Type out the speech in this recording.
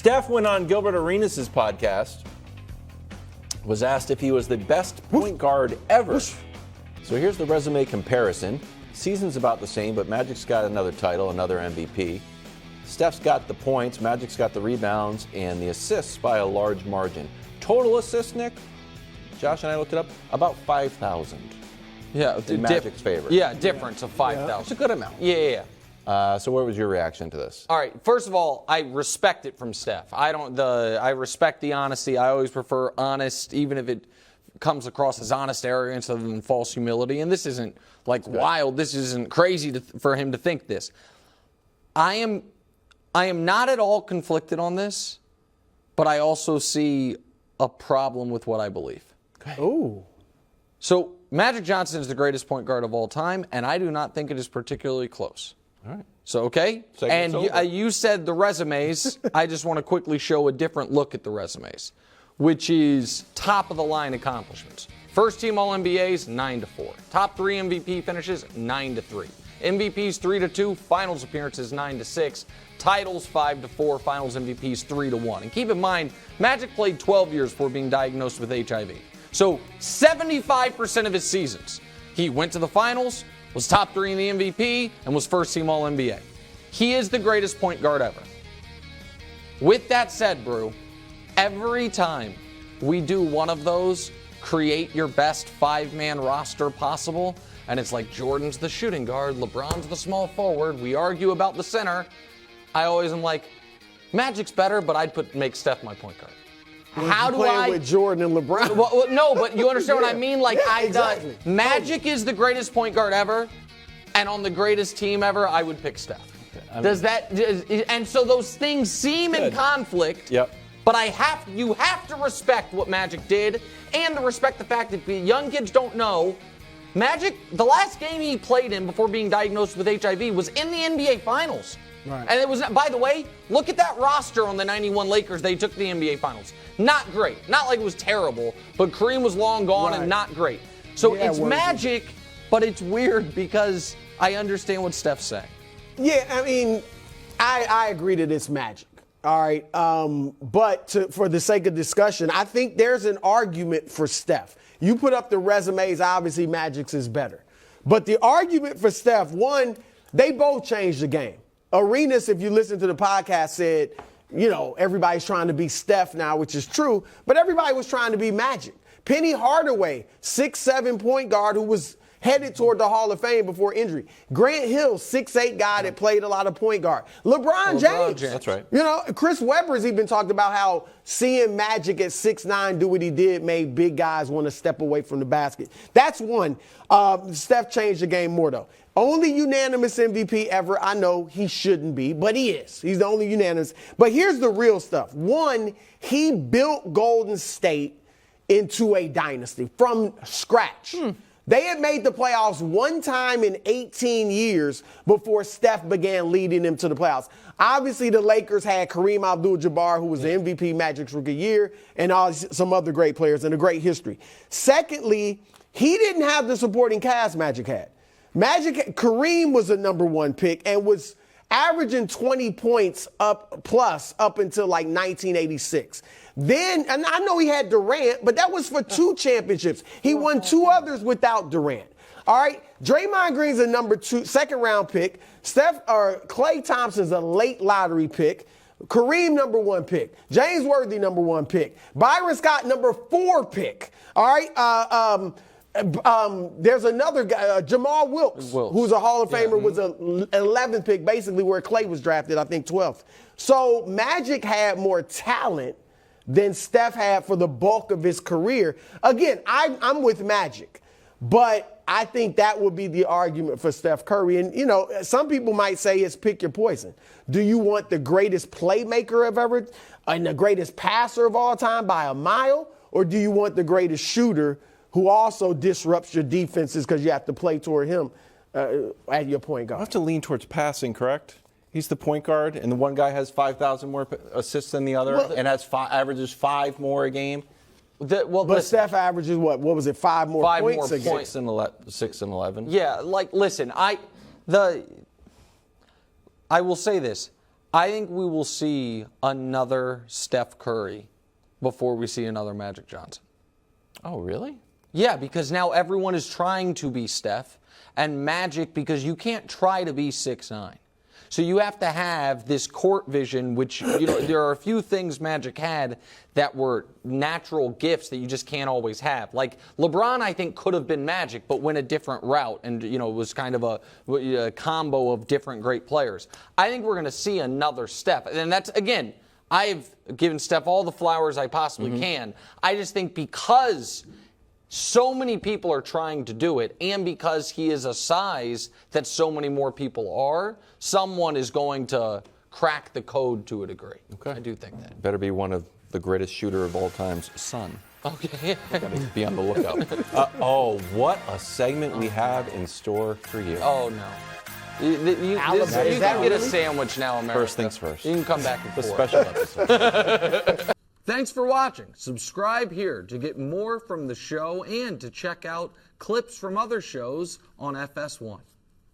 Steph went on Gilbert Arenas' podcast, was asked if he was the best point guard ever. So here's the resume comparison. Season's about the same, but Magic's got another title, another MVP. Steph's got the points, Magic's got the rebounds, and the assists by a large margin. Total assists, Nick, Josh and I looked it up, about 5,000. Yeah, in Magic's favor. Yeah, difference of 5,000. That's a good amount. Yeah. So what was your reaction to this? All right, first of all, I respect it from Steph. I respect the honesty. I always prefer honest, even if it comes across as honest arrogance other than false humility. And this isn't like wild. This isn't crazy for him to think this. I am not at all conflicted on this, but I also see a problem with what I believe. Okay. Ooh. So Magic Johnson is the greatest point guard of all time, and I do not think it is particularly close. All right. So, okay? And you said the resumes. I just want to quickly show a different look at the resumes, which is top-of-the-line accomplishments. First team All-NBAs, 9-4. Top 3 MVP finishes, 9-3. MVPs, 3-2. Finals appearances, 9-6. Titles, 5-4. Finals MVPs, 3-1. And keep in mind, Magic played 12 years before being diagnosed with HIV. So 75% of his seasons, he went to the finals, was top 3 in the MVP, and was first team All-NBA. He is the greatest point guard ever. With that said, Brew, every time we do one of those, create your best 5-man roster possible, and it's like Jordan's the shooting guard, LeBron's the small forward, we argue about the center, I always am like, Magic's better, but I'd make Steph my point guard. How do I with Jordan and LeBron? Well, no, but you understand what I mean? Like, exactly. Magic is the greatest point guard ever, and on the greatest team ever, I would pick Steph. And so those things seem in conflict. Yep. But you have to respect what Magic did, and to respect the fact that the young kids don't know. Magic, the last game he played in before being diagnosed with HIV was in the NBA Finals. Right. And it was, by the way, look at that roster on the 91 Lakers. They took the NBA Finals. Not great. Not like it was terrible, but Kareem was long gone and not great. So it's Magic, but it's weird because I understand what Steph's saying. Yeah, I mean, I agree that it's Magic. All right. But for the sake of discussion, I think there's an argument for Steph. You put up the resumes, obviously Magic's is better. But the argument for Steph, one, they both changed the game. Arenas, if you listen to the podcast, said, everybody's trying to be Steph now, which is true, but everybody was trying to be Magic. Penny Hardaway, 6'7" point guard who was headed toward the Hall of Fame before injury. Grant Hill, 6'8" guy that played a lot of point guard. LeBron James. That's right. Chris Webber's even talked about how seeing Magic at 6'9" do what he did made big guys want to step away from the basket. That's one. Steph changed the game more, though. Only unanimous MVP ever. I know he shouldn't be, but he is. He's the only unanimous. But here's the real stuff. One, he built Golden State into a dynasty from scratch. They had made the playoffs one time in 18 years before Steph began leading them to the playoffs. Obviously, the Lakers had Kareem Abdul-Jabbar, who was the MVP Magic's rookie year, and some other great players and a great history. Secondly, he didn't have the supporting cast Magic had. Kareem was a number 1 pick and was averaging 20 points up until like 1986. Then, and I know he had Durant, but that was for 2 championships. He won 2 others without Durant. All right, Draymond Green's a number 2, second round pick. Klay Thompson's a late lottery pick. Kareem, number 1 pick. James Worthy, number 1 pick. Byron Scott, number 4 pick. All right, there's another guy, Jamal Wilkes, who's a Hall of Famer, was an 11th pick, basically where Klay was drafted, I think 12th. So Magic had more talent than Steph had for the bulk of his career. Again, I'm with Magic, but I think that would be the argument for Steph Curry. And, some people might say it's pick your poison. Do you want the greatest playmaker of ever and the greatest passer of all time by a mile, or do you want the greatest shooter who also disrupts your defenses because you have to play toward him at your point guard? I have to lean towards passing, correct? He's the point guard, and the one guy has 5,000 more assists than the other, and averages 5 more a game. But Steph averages what? What was it? 5 more points a game? 6 and 11. Yeah, listen, I will say this. I think we will see another Steph Curry before we see another Magic Johnson. Oh, really? Yeah, because now everyone is trying to be Steph, and Magic, because you can't try to be 6'9". So you have to have this court vision, which, there are a few things Magic had that were natural gifts that you just can't always have. Like LeBron, I think, could have been Magic, but went a different route, and, it was kind of a combo of different great players. I think we're going to see another Steph. And that's, again, I've given Steph all the flowers I possibly can. I just think because so many people are trying to do it, and because he is a size that so many more people are, someone is going to crack the code to a degree. Okay. I do think that. Better be one of the greatest shooter of all time's son. Okay. Gotta be on the lookout. What a segment we have in store for you. Oh, no. You can get a sandwich now, America. First things first. You can come back and The forth. special episode. Thanks for watching. Subscribe here to get more from the show and to check out clips from other shows on FS1.